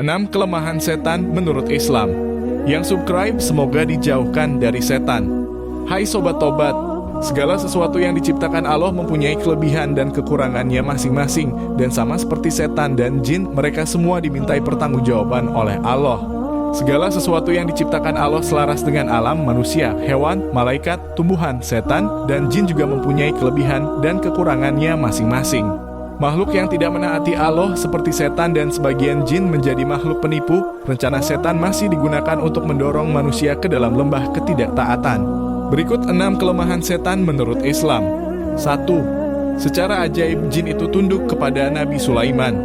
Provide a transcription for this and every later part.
6 kelemahan setan menurut Islam. Yang subscribe semoga dijauhkan dari setan. Hai Sobat Tobat, segala sesuatu yang diciptakan Allah mempunyai kelebihan dan kekurangannya masing-masing. Dan sama seperti setan dan jin, mereka semua dimintai pertanggungjawaban oleh Allah. Segala sesuatu yang diciptakan Allah selaras dengan alam, manusia, hewan, malaikat, tumbuhan, setan, dan jin juga mempunyai kelebihan dan kekurangannya masing-masing. Makhluk yang tidak menaati Allah seperti setan dan sebagian jin menjadi makhluk penipu. Rencana setan masih digunakan untuk mendorong manusia ke dalam lembah ketidaktaatan. Berikut 6 kelemahan setan menurut Islam. 1. Secara ajaib jin itu tunduk kepada Nabi Sulaiman.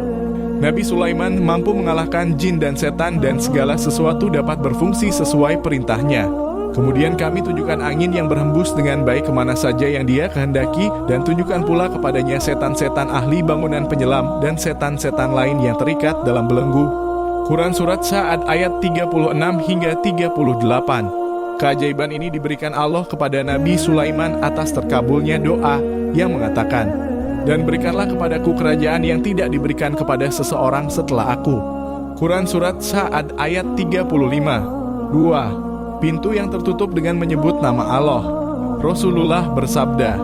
Nabi Sulaiman mampu mengalahkan jin dan setan dan segala sesuatu dapat berfungsi sesuai perintahnya. Kemudian kami tunjukkan angin yang berhembus dengan baik kemana saja yang dia kehendaki, dan tunjukkan pula kepadanya setan-setan ahli bangunan penyelam dan setan-setan lain yang terikat dalam belenggu. Quran Surat Sa'ad ayat 36 hingga 38. Keajaiban ini diberikan Allah kepada Nabi Sulaiman atas terkabulnya doa yang mengatakan, "Dan berikanlah kepadaku kerajaan yang tidak diberikan kepada seseorang setelah aku." Quran Surat Sa'ad ayat 35. 2. Pintu yang tertutup dengan menyebut nama Allah. Rasulullah bersabda,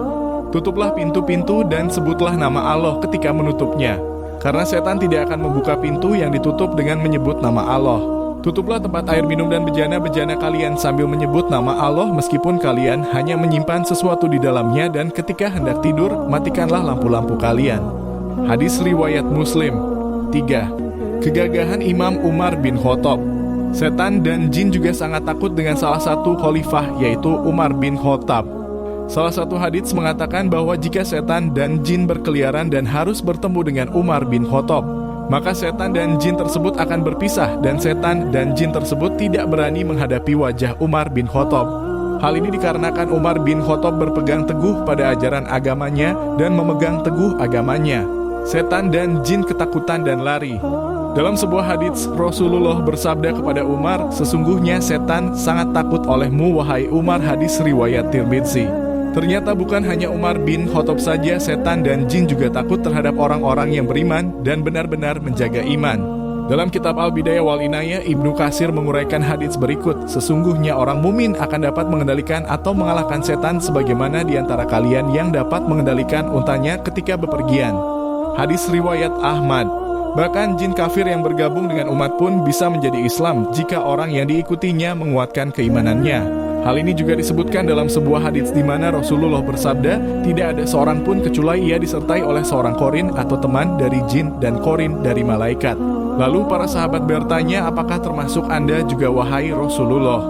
"Tutuplah pintu-pintu dan sebutlah nama Allah ketika menutupnya, karena setan tidak akan membuka pintu yang ditutup dengan menyebut nama Allah. Tutuplah tempat air minum dan bejana-bejana kalian sambil menyebut nama Allah meskipun kalian hanya menyimpan sesuatu di dalamnya, dan ketika hendak tidur, matikanlah lampu-lampu kalian." Hadis riwayat Muslim. 3. Kegagahan Imam Umar bin Khattab. Setan dan jin juga sangat takut dengan salah satu khalifah, yaitu Umar bin Khattab. Salah satu hadits mengatakan bahwa jika setan dan jin berkeliaran dan harus bertemu dengan Umar bin Khattab, maka setan dan jin tersebut akan berpisah, dan setan dan jin tersebut tidak berani menghadapi wajah Umar bin Khattab. Hal ini dikarenakan Umar bin Khattab berpegang teguh pada ajaran agamanya dan memegang teguh agamanya. Setan dan jin ketakutan dan lari. Dalam sebuah hadits, Rasulullah bersabda kepada Umar, "Sesungguhnya setan sangat takut olehmu, wahai Umar." Hadis riwayat Tirmidzi. Ternyata bukan hanya Umar bin Khattab saja, setan dan jin juga takut terhadap orang-orang yang beriman dan benar-benar menjaga iman. Dalam kitab Al-Bidayah wal Inayah, Ibnu Katsir menguraikan hadits berikut, "Sesungguhnya orang mumin akan dapat mengendalikan atau mengalahkan setan sebagaimana di antara kalian yang dapat mengendalikan untanya ketika bepergian." Hadis riwayat Ahmad. Bahkan jin kafir yang bergabung dengan umat pun bisa menjadi Islam jika orang yang diikutinya menguatkan keimanannya. Hal ini juga disebutkan dalam sebuah hadits di mana Rasulullah bersabda, "Tidak ada seorang pun kecuali ia disertai oleh seorang korin atau teman dari jin dan korin dari malaikat." Lalu para sahabat bertanya, "Apakah termasuk Anda juga wahai Rasulullah?"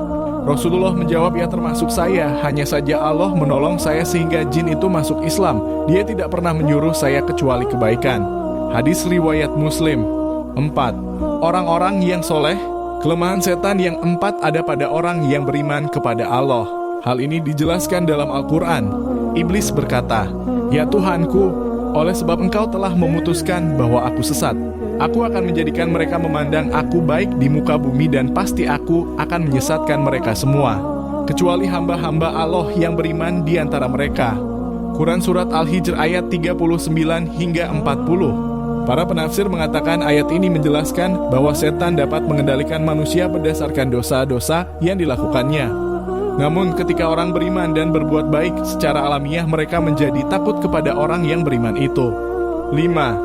Rasulullah menjawab, "Ya, termasuk saya, hanya saja Allah menolong saya sehingga jin itu masuk Islam. Dia tidak pernah menyuruh saya kecuali kebaikan." Hadis riwayat Muslim. 4. Orang-orang yang soleh. Kelemahan setan yang 4 ada pada orang yang beriman kepada Allah. Hal ini dijelaskan dalam Al-Quran. Iblis berkata, "Ya Tuhanku, oleh sebab Engkau telah memutuskan bahwa aku sesat, aku akan menjadikan mereka memandang aku baik di muka bumi, dan pasti aku akan menyesatkan mereka semua, kecuali hamba-hamba Allah yang beriman di antara mereka." Quran Surat Al-Hijr ayat 39 hingga 40. Para penafsir mengatakan ayat ini menjelaskan bahwa setan dapat mengendalikan manusia berdasarkan dosa-dosa yang dilakukannya. Namun ketika orang beriman dan berbuat baik, secara alamiah mereka menjadi takut kepada orang yang beriman itu. 5.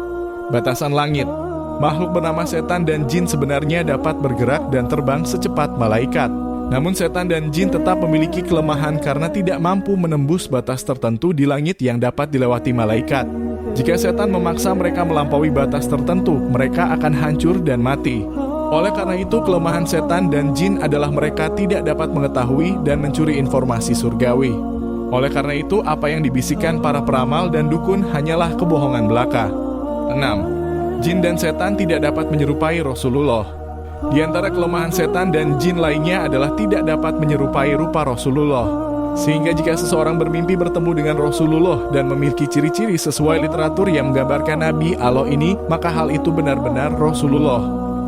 Batasan langit. Makhluk bernama setan dan jin sebenarnya dapat bergerak dan terbang secepat malaikat. Namun setan dan jin tetap memiliki kelemahan karena tidak mampu menembus batas tertentu di langit yang dapat dilewati malaikat. Jika setan memaksa mereka melampaui batas tertentu, mereka akan hancur dan mati. Oleh karena itu, kelemahan setan dan jin adalah mereka tidak dapat mengetahui dan mencuri informasi surgawi. Oleh karena itu, apa yang dibisikkan para peramal dan dukun hanyalah kebohongan belaka. 6. Jin dan setan tidak dapat menyerupai Rasulullah. Di antara kelemahan setan dan jin lainnya adalah tidak dapat menyerupai rupa Rasulullah. Sehingga jika seseorang bermimpi bertemu dengan Rasulullah dan memiliki ciri-ciri sesuai literatur yang menggambarkan Nabi Allah ini, maka hal itu benar-benar Rasulullah.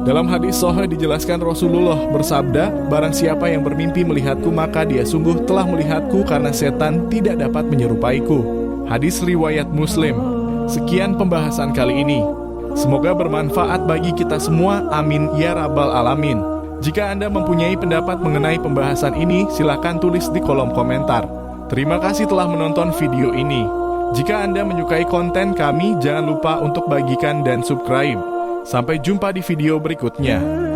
Dalam hadis sahih dijelaskan Rasulullah bersabda, "Barang siapa yang bermimpi melihatku, maka dia sungguh telah melihatku, karena setan tidak dapat menyerupaiku." Hadis riwayat Muslim. Sekian pembahasan kali ini. Semoga bermanfaat bagi kita semua, amin ya rabbal alamin. Jika Anda mempunyai pendapat mengenai pembahasan ini, silakan tulis di kolom komentar. Terima kasih telah menonton video ini. Jika Anda menyukai konten kami, jangan lupa untuk bagikan dan subscribe. Sampai jumpa di video berikutnya.